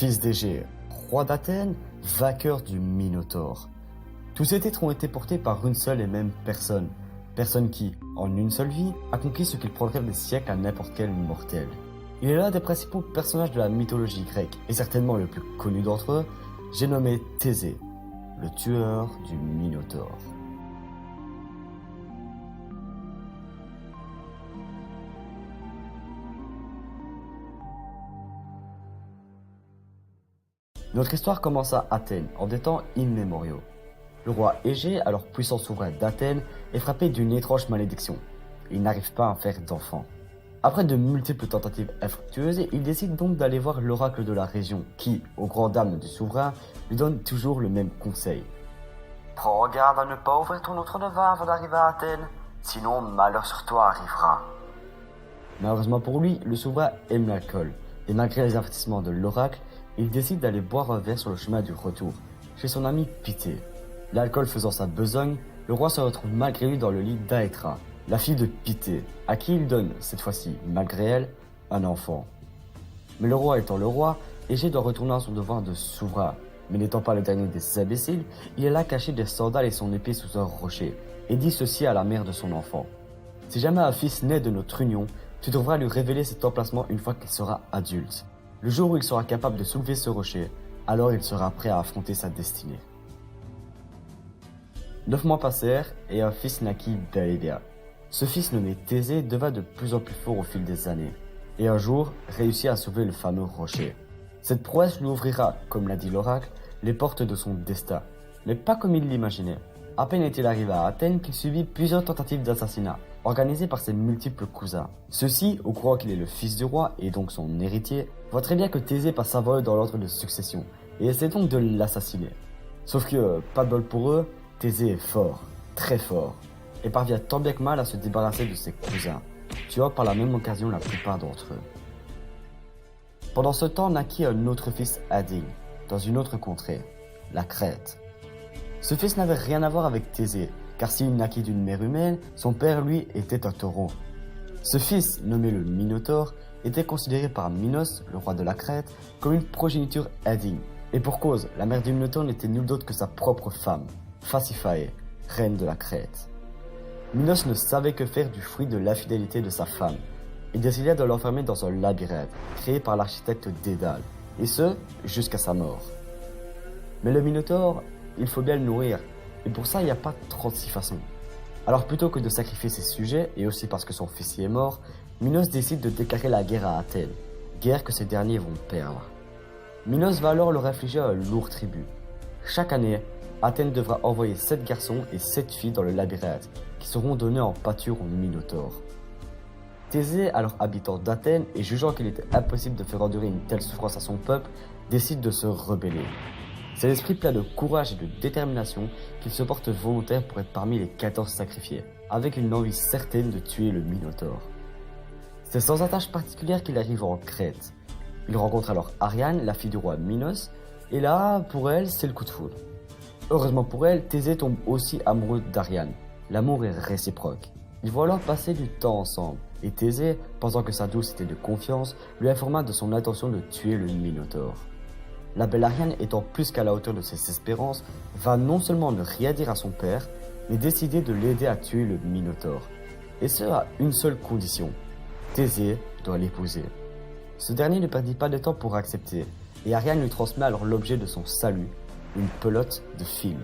fils d'Égée, roi d'Athènes, vainqueur du Minotaure. Tous ces titres ont été portés par une seule et même personne. Personne qui, en une seule vie, a conquis ce qu'il prendrait des siècles à n'importe quel mortel. Il est l'un des principaux personnages de la mythologie grecque, et certainement le plus connu d'entre eux, j'ai nommé Thésée, le tueur du Minotaure. Notre histoire commence à Athènes, en des temps immémoriaux. Le roi Égée, alors puissant souverain d'Athènes, est frappé d'une étrange malédiction. Il n'arrive pas à faire d'enfant. Après de multiples tentatives infructueuses, il décide donc d'aller voir l'oracle de la région, qui, aux grandes dames du souverain, lui donne toujours le même conseil. Prends garde à ne pas ouvrir ton autre de vin avant d'arriver à Athènes, sinon malheur sur toi arrivera. Malheureusement pour lui, le souverain aime l'alcool, et malgré les avertissements de l'oracle, il décide d'aller boire un verre sur le chemin du retour, chez son ami Pythée. L'alcool faisant sa besogne, le roi se retrouve malgré lui dans le lit d'Aétra, la fille de Pythée, à qui il donne, cette fois-ci malgré elle, un enfant. Mais le roi étant le roi, Égée doit retourner à son devoir de souverain. Mais n'étant pas le dernier des imbéciles, il est là caché des sandales et son épée sous un rocher, et dit ceci à la mère de son enfant. Si jamais un fils naît de notre union, tu devras lui révéler cet emplacement une fois qu'il sera adulte. Le jour où il sera capable de soulever ce rocher, alors il sera prêt à affronter sa destinée. 9 mois passèrent et un fils naquit bel et bien. Ce fils nommé Thésée devint de plus en plus fort au fil des années, et un jour réussit à soulever le fameux rocher. Cette prouesse lui ouvrira, comme l'a dit l'oracle, les portes de son destin, mais pas comme il l'imaginait. À peine est-il arrivé à Athènes qu'il subit plusieurs tentatives d'assassinat, organisées par ses multiples cousins. Ceux-ci, au courant qu'il est le fils du roi et donc son héritier, voient très bien que Thésée passe sa vol dans l'ordre de succession, et essaie donc de l'assassiner. Sauf que, pas de bol pour eux, Thésée est fort, très fort, et parvient tant bien que mal à se débarrasser de ses cousins, tuant par la même occasion la plupart d'entre eux. Pendant ce temps naquit un autre fils indigne, dans une autre contrée, la Crète. Ce fils n'avait rien à voir avec Thésée, car s'il naquit d'une mère humaine, son père lui était un taureau. Ce fils, nommé le Minotaure, était considéré par Minos, le roi de la Crète, comme une progéniture indigne. Et pour cause, la mère du Minotaure n'était nulle d'autre que sa propre femme, Pasiphae, reine de la Crète. Minos ne savait que faire du fruit de l'infidélité de sa femme. Il décida de l'enfermer dans un labyrinthe, créé par l'architecte Dédale, et ce, jusqu'à sa mort. Mais le Minotaure, il faut bien le nourrir, et pour ça il n'y a pas 36 façons. Alors plutôt que de sacrifier ses sujets, et aussi parce que son fils y est mort, Minos décide de déclarer la guerre à Athènes, guerre que ces derniers vont perdre. Minos va alors leur infliger un lourd tribut. Chaque année, Athènes devra envoyer 7 garçons et 7 filles dans le labyrinthe, qui seront donnés en pâture au Minotaure. Thésée, alors habitant d'Athènes et jugeant qu'il était impossible de faire endurer une telle souffrance à son peuple, décide de se rebeller. C'est l'esprit plein de courage et de détermination qu'il se porte volontaire pour être parmi les 14 sacrifiés, avec une envie certaine de tuer le Minotaure. C'est sans attache particulière qu'il arrive en Crète. Il rencontre alors Ariane, la fille du roi Minos, et là, pour elle, c'est le coup de foudre. Heureusement pour elle, Thésée tombe aussi amoureux d'Ariane. L'amour est réciproque. Ils vont alors passer du temps ensemble, et Thésée, pensant que sa douce était de confiance, lui informa de son intention de tuer le Minotaure. La belle Ariane, étant plus qu'à la hauteur de ses espérances, va non seulement ne rien dire à son père, mais décider de l'aider à tuer le Minotaure. Et ce à une seule condition. Thésée doit l'épouser. Ce dernier ne perdit pas de temps pour accepter, et Ariane lui transmet alors l'objet de son salut, une pelote de fil.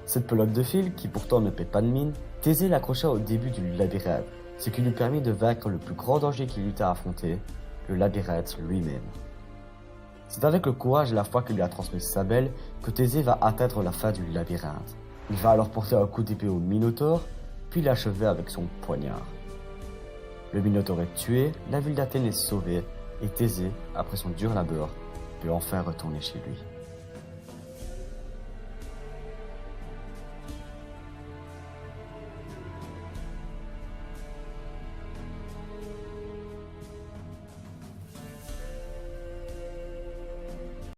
Cette pelote de fil, qui pourtant ne paie pas de mine, Thésée l'accrocha au début du labyrinthe, ce qui lui permit de vaincre le plus grand danger qu'il eut à affronter, le labyrinthe lui-même. C'est avec le courage et la foi que lui a transmis sa belle que Thésée va atteindre la fin du labyrinthe. Il va alors porter un coup d'épée au Minotaure, puis l'achever avec son poignard. Le Minotaure est tué, la ville d'Athènes est sauvée, et Thésée, après son dur labeur, peut enfin retourner chez lui.